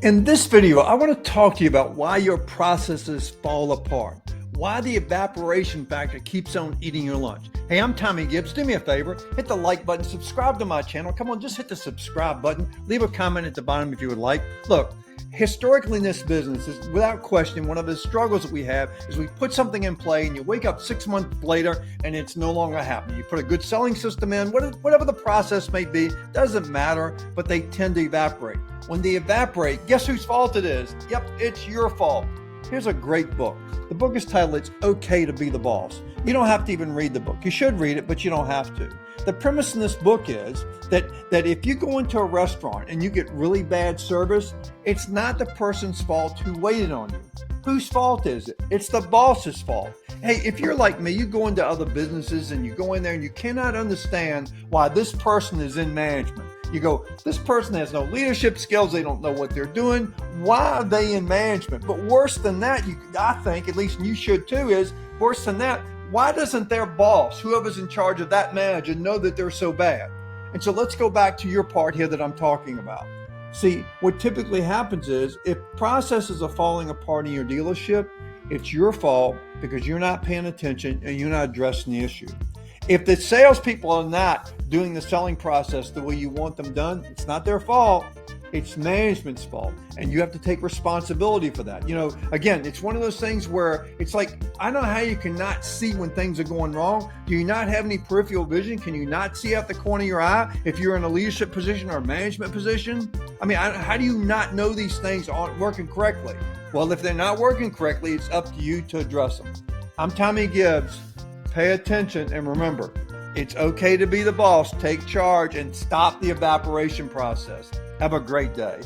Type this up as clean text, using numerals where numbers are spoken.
In this video, I want to talk to you about why your processes fall apart, why the evaporation factor keeps on eating your lunch. Hey, I'm Tommy Gibbs. Do me a favor, hit the like button, subscribe to my channel. Come on, just hit the subscribe button. Leave a comment at the bottom if you would like. Look, historically in this business, is without question, one of the struggles that we have is we put something in play and you wake up 6 months later and it's no longer happening. You put a good selling system in, whatever the process may be, doesn't matter, but they tend to evaporate. When they evaporate, guess whose fault it is? Yep, it's your fault. Here's a great book. The book is titled, It's Okay to Be the Boss. You don't have to even read the book. You should read it, but you don't have to. The premise in this book is that if you go into a restaurant and you get really bad service, it's not the person's fault who waited on you. Whose fault is it? It's the boss's fault. Hey, if you're like me, you go into other businesses and you go in there and you cannot understand why this person is in management. You go, this person has no leadership skills. They don't know what they're doing. Why are they in management? But worse than that, I think, at least you should too, is worse than that. Why doesn't their boss, whoever's in charge of that manager, know that they're so bad? And so let's go back to your part here that I'm talking about. See, what typically happens is if processes are falling apart in your dealership, it's your fault because you're not paying attention and you're not addressing the issue. If the salespeople are not doing the selling process the way you want them done, it's not their fault. It's management's fault. And you have to take responsibility for that. You know, again, it's one of those things where it's like, I don't know how you cannot see when things are going wrong. Do you not have any peripheral vision? Can you not see out the corner of your eye if you're in a leadership position or a management position? I mean, how do you not know these things aren't working correctly? Well, if they're not working correctly, it's up to you to address them. I'm Tommy Gibbs. Pay attention and remember, it's okay to be the boss. Take charge and stop the evaporation process. Have a great day.